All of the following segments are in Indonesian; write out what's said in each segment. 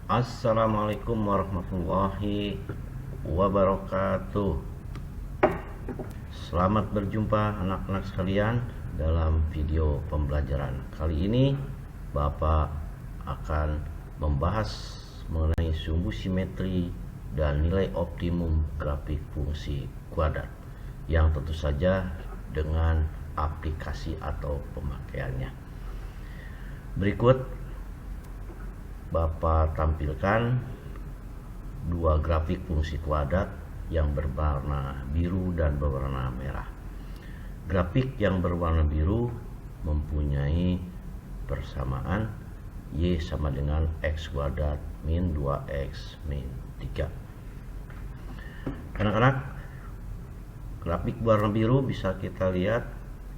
Assalamualaikum warahmatullahi wabarakatuh. Selamat berjumpa anak-anak sekalian dalam video pembelajaran. Kali ini Bapak akan membahas mengenai sumbu simetri dan nilai optimum grafik fungsi kuadrat, yang tentu saja dengan aplikasi atau pemakaiannya. Berikut Bapak tampilkan dua grafik fungsi kuadrat yang berwarna biru dan berwarna merah. Grafik yang berwarna biru mempunyai persamaan Y sama dengan X kuadrat min 2X min 3. Anak-anak, grafik berwarna biru bisa kita lihat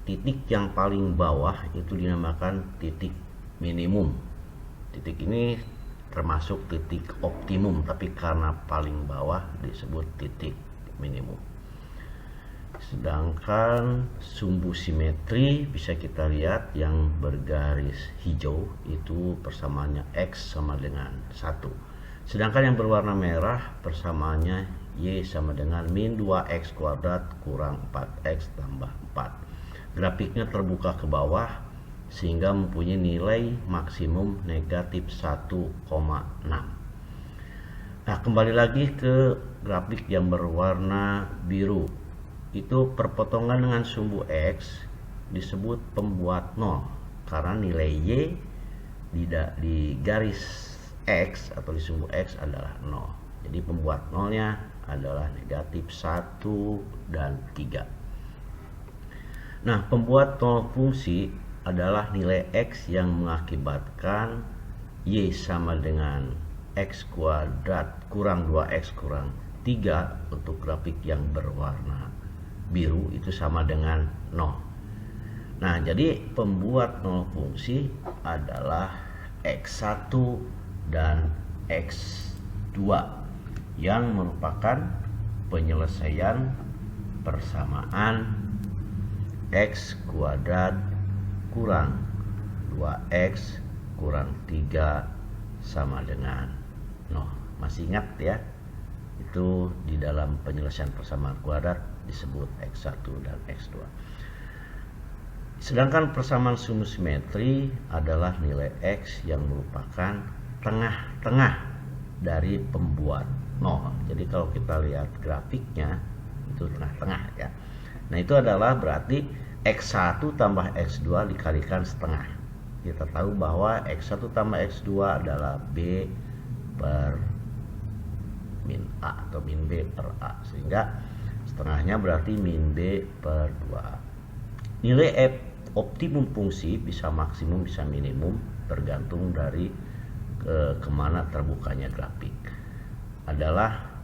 titik yang paling bawah itu dinamakan titik minimum. Titik ini termasuk titik optimum, tapi karena paling bawah disebut titik minimum. Sedangkan sumbu simetri bisa kita lihat yang bergaris hijau itu persamaannya X sama dengan 1. Sedangkan yang berwarna merah persamaannya Y sama dengan min 2X kuadrat kurang 4X tambah 4. Grafiknya terbuka ke bawah sehingga mempunyai nilai maksimum negatif 1,6. Nah, kembali lagi ke grafik yang berwarna biru. Itu perpotongan dengan sumbu X disebut pembuat 0 karena nilai Y di garis X atau di sumbu X adalah 0. Jadi pembuat 0-nya adalah negatif 1 dan 3. Nah, pembuat 0 fungsi adalah nilai X yang mengakibatkan Y sama dengan X kuadrat kurang 2X kurang 3 untuk grafik yang berwarna biru itu sama dengan 0. Nah, jadi pembuat 0 fungsi adalah X1 dan X2 yang merupakan penyelesaian persamaan X kuadrat kurang 2X kurang 3 sama dengan 0. Masih ingat ya? Itu di dalam penyelesaian persamaan kuadrat disebut X1 dan X2. Sedangkan persamaan sumbu simetri adalah nilai X yang merupakan tengah-tengah dari pembuat 0. Jadi kalau kita lihat grafiknya itu tengah-tengah ya. Nah, itu adalah berarti X1 tambah X2 dikalikan setengah. Kita tahu bahwa X1 tambah X2 adalah B per min A atau min B per A, sehingga setengahnya berarti min B per 2. Nilai optimum fungsi bisa maksimum bisa minimum tergantung dari kemana terbukanya grafik. Adalah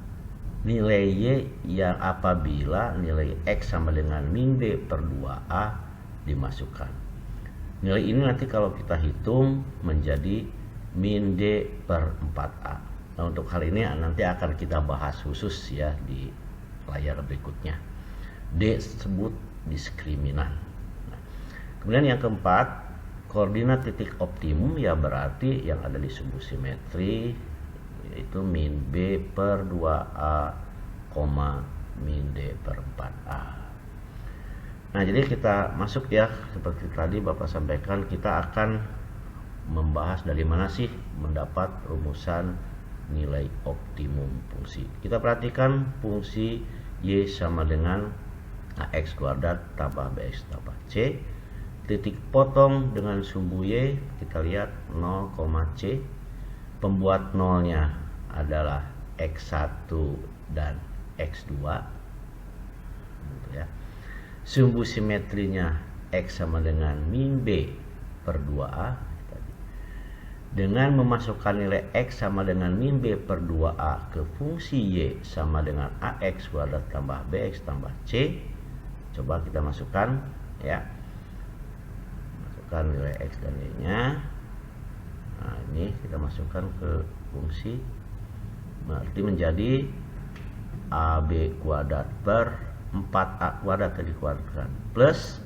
nilai Y yang apabila nilai X sama dengan min B per 2A dimasukkan. Nilai ini nanti kalau kita hitung menjadi min D per 4A. Nah, untuk hal ini nanti akan kita bahas khusus ya di layar berikutnya. D disebut diskriminan. Nah, kemudian yang keempat, koordinat titik optimum ya berarti yang ada di sumbu simetri yaitu min B per 2A, min D per 4A. Nah, jadi kita masuk ya, seperti tadi Bapak sampaikan, kita akan membahas dari mana sih mendapat rumusan nilai optimum fungsi. Kita perhatikan fungsi Y sama dengan AX kuadrat tambah BX tambah C. Titik potong dengan sumbu Y, kita lihat 0, C. Pembuat 0-nya adalah X1 dan X2 gitu ya. Sumbu simetrinya X sama dengan min B per 2A tadi. Dengan memasukkan nilai X sama dengan min B per 2A ke fungsi Y sama dengan AX kuadrat tambah BX tambah C. Coba kita masukkan ya. Masukkan nilai X dan Y-nya. Nah, ini kita masukkan ke fungsi, berarti menjadi AB kuadrat per 4A kuadrat tadi kuadratkan plus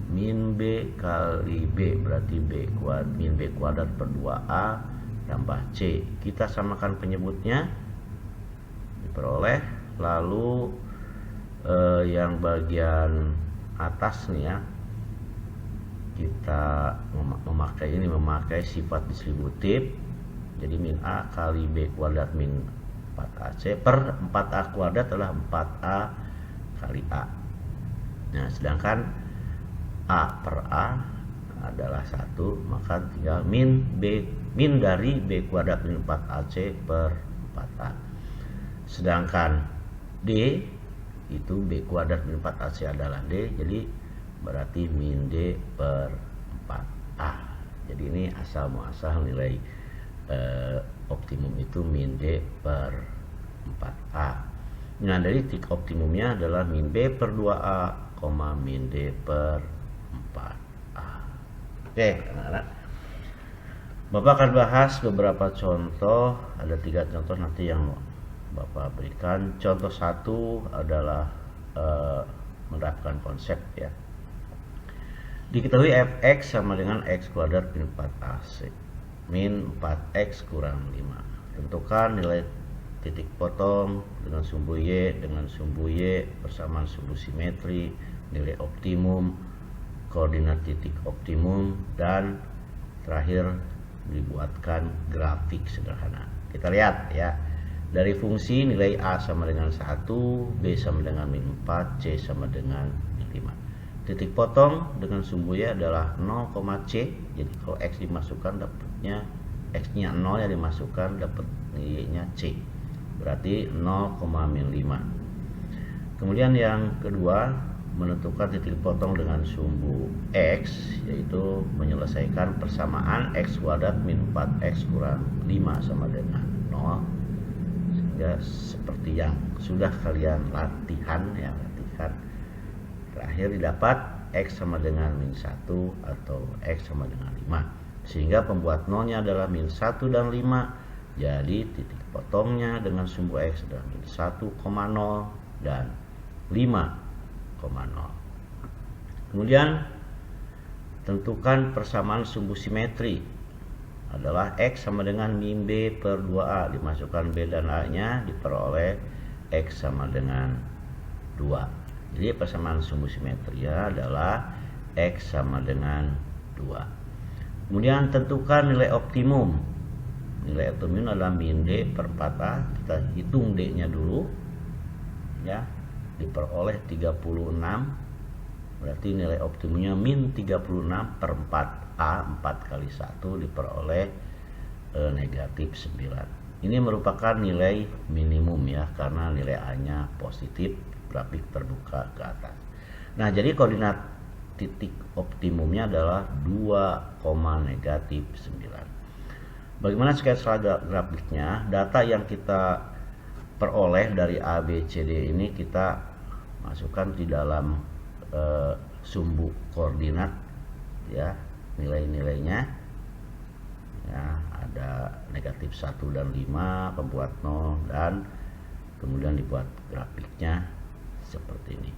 min B kali B berarti min B kuadrat per 2A tambah C. Kita samakan penyebutnya, diperoleh. Lalu yang bagian atas nih ya, kita memakai sifat distributif. Jadi min A kali B kuadrat min 4AC per 4A kuadrat adalah 4A kali A. Nah, sedangkan A per A adalah 1, maka tinggal min dari B kuadrat min 4AC per 4A. Sedangkan D itu B kuadrat min 4AC adalah D, jadi berarti min D per 4A. Jadi ini asal muasal nilai optimum itu min D per 4A. Nah, dari titik optimumnya adalah min B per 2A, min D per 4A. Oke, anak-anak. Bapak akan bahas beberapa contoh, ada 3 contoh nanti yang Bapak berikan. Contoh 1 adalah menerapkan konsep ya. Diketahui fx sama dengan x kuadrat min 4ac min 4x kurang 5. Tentukan nilai titik potong dengan sumbu y persamaan sumbu simetri, nilai optimum, koordinat titik optimum, dan terakhir dibuatkan grafik sederhana. Kita lihat ya. Dari fungsi nilai A sama dengan 1, B sama dengan min 4, C sama dengan min 5. Titik potong dengan sumbu y adalah 0, C. Jadi kalau x dimasukkan dapatnya x-nya 0 ya dimasukkan dapat y-nya C. Berarti 0, min 5. Kemudian yang kedua, menentukan titik potong dengan sumbu x, yaitu menyelesaikan persamaan x kuadrat min 4x kurang 5 sama dengan 0. Sehingga seperti yang sudah kalian latihan. Terakhir didapat x sama dengan min 1 atau x sama dengan 5. Sehingga pembuat nolnya adalah min 1 dan 5. Jadi titik potongnya dengan sumbu x adalah min 1,0 dan 5,0. Kemudian tentukan persamaan sumbu simetri adalah x sama dengan min b per 2a. Dimasukkan b dan a nya diperoleh x sama dengan 2. Jadi persamaan sumbu simetri adalah x sama dengan 2. Kemudian tentukan nilai optimum. Nilai optimum adalah min D per 4A. Kita hitung D-nya dulu. Ya, diperoleh 36. Berarti nilai optimumnya min 36 per 4A. 4 kali 1 diperoleh negatif 9. Ini merupakan nilai minimum ya, karena nilai A-nya positif. Grafik terbuka ke atas. Nah, jadi koordinat titik optimumnya adalah 2, negatif 9. Bagaimana sketsa grafiknya? Data yang kita peroleh dari A, B, C, D ini kita masukkan di dalam sumbu koordinat ya, nilai-nilainya ya, ada negatif 1 dan 5, pembuat 0, dan kemudian dibuat grafiknya seperti ini.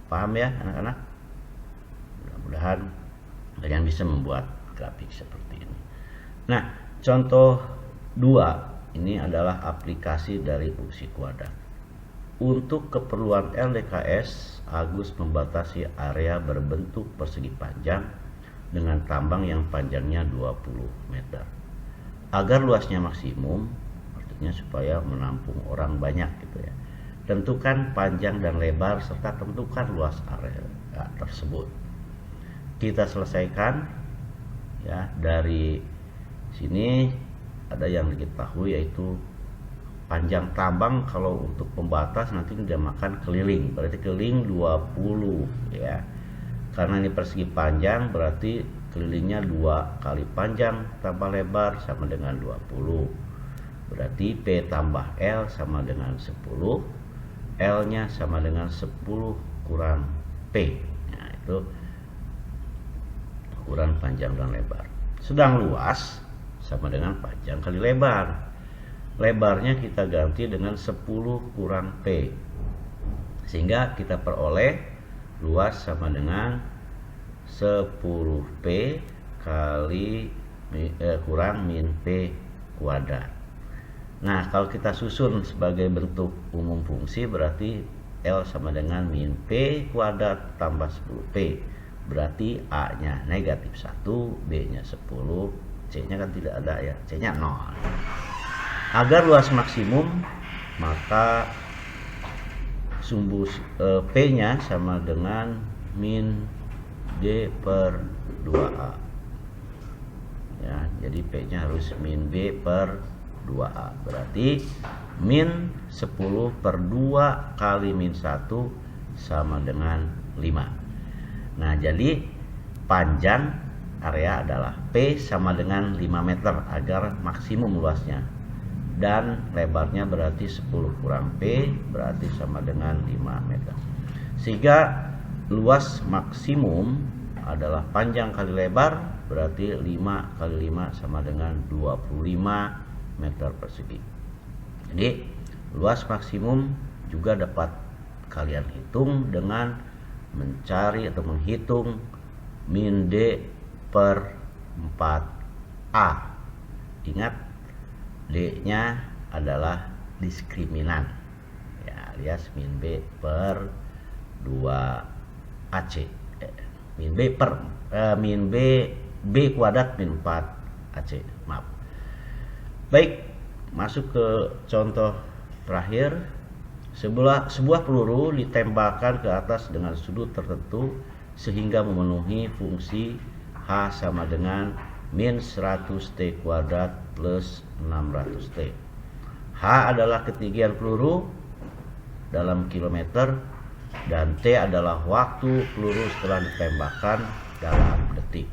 Paham ya anak-anak? Mudah-mudahan kalian bisa membuat grafik seperti ini. Nah, contoh 2 ini adalah aplikasi dari fungsi kuadrat. Untuk keperluan LDKS, Agus membatasi area berbentuk persegi panjang dengan tambang yang panjangnya 20 meter. Agar luasnya maksimum, artinya supaya menampung orang banyak gitu ya. Tentukan panjang dan lebar serta tentukan luas area tersebut. Kita selesaikan ya. Dari sini ada yang diketahui, yaitu panjang tambang kalau untuk pembatas nanti dinamakan keliling. Berarti keliling 20 ya. Karena ini persegi panjang berarti kelilingnya 2 kali panjang tambah lebar sama dengan 20. Berarti P tambah L sama dengan 10. L-nya sama dengan 10 kurang P. Nah, itu ukuran panjang dan lebar. Sedang luas sama dengan panjang kali lebar. Lebarnya kita ganti dengan 10 kurang P. Sehingga kita peroleh luas sama dengan 10P kali kurang min P kuadrat. Nah, kalau kita susun sebagai bentuk umum fungsi berarti L sama dengan min P kuadrat tambah 10P. Berarti A-nya negatif 1, B-nya 10, C-nya kan tidak ada ya, C-nya 0. Agar luas maksimum, maka sumbu P-nya sama dengan min D per 2A. Ya, jadi P-nya harus min B per 2A. Berarti min 10 per 2 kali min 1 sama dengan 5. Nah, jadi panjang area adalah P sama dengan 5 meter agar maksimum luasnya. Dan lebarnya berarti 10 kurang P berarti sama dengan 5 meter. Sehingga luas maksimum adalah panjang kali lebar berarti 5 kali 5 sama dengan 25 meter persegi. Jadi luas maksimum juga dapat kalian hitung dengan mencari atau menghitung min D per 4A. Ingat, D-nya adalah diskriminan ya, alias min B per 2AC. Min B per min B kuadrat min 4AC. Maaf. Baik, masuk ke contoh terakhir. Sebuah peluru ditembakkan ke atas dengan sudut tertentu sehingga memenuhi fungsi H sama dengan min 100T kuadrat plus 600T. H adalah ketinggian peluru dalam kilometer dan T adalah waktu peluru setelah ditembakkan dalam detik.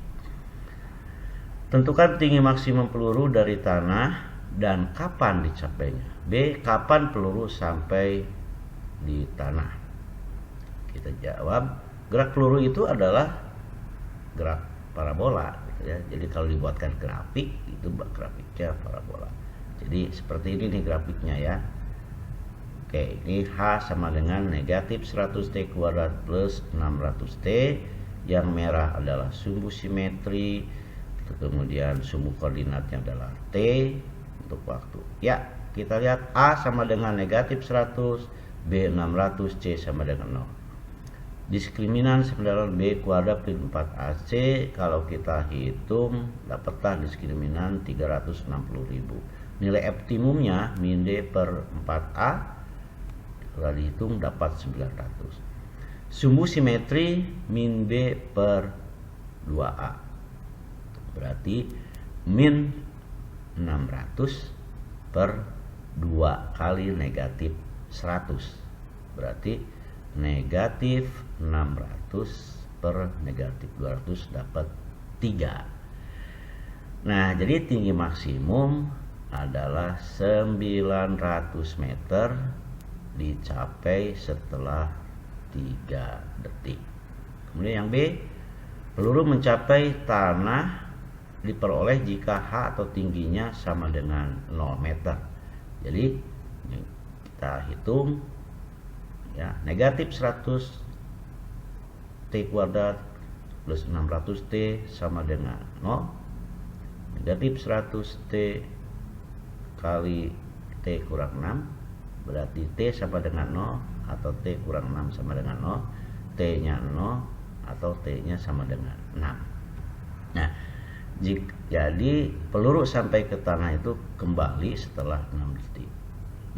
Tentukan tinggi maksimum peluru dari tanah dan kapan dicapainya. B. Kapan peluru sampai di tanah? Kita jawab, gerak peluru itu adalah gerak parabola gitu ya. Jadi kalau dibuatkan grafik itu grafiknya parabola. Jadi seperti ini nih grafiknya ya. Oke, ini H sama dengan negatif 100T kuadrat plus 600T. Yang merah adalah sumbu simetri, kemudian sumbu koordinatnya adalah T untuk waktu. Ya, kita lihat A sama dengan negatif 100, B 600, C sama dengan 0. Diskriminan sama dengan B kuadrat plus 4AC. Kalau kita hitung, dapatlah diskriminan 360.000. Nilai optimumnya min D per 4A. Kalau dihitung dapat 900. Sumbu simetri min B per 2A. Berarti min 600 per 2 kali negatif 100. Berarti negatif 600 per negatif 200 dapat 3. Nah, jadi tinggi maksimum adalah 900 meter dicapai setelah 3 detik. Kemudian yang B, peluru mencapai tanah diperoleh jika H atau tingginya sama dengan 0 meter. Jadi kita hitung ya, negatif 100 T kuadrat plus 600 T sama dengan 0. Negatif 100 T kali T kurang 6 berarti T sama dengan 0 atau T kurang 6 sama dengan 0. T nya 0 atau T nya sama dengan 6. Nah, jadi peluru sampai ke tanah itu kembali setelah 6 detik.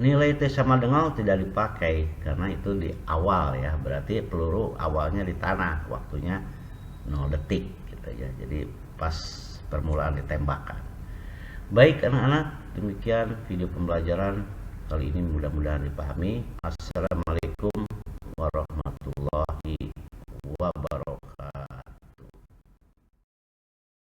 Nilai T sama dengan 0 tidak dipakai karena itu di awal ya. Berarti peluru awalnya di tanah, waktunya 0 detik gitu ya. Jadi pas permulaan ditembakkan. Baik anak-anak, demikian video pembelajaran kali ini, mudah-mudahan dipahami. Assalamualaikum warahmatullahi wabarakatuh.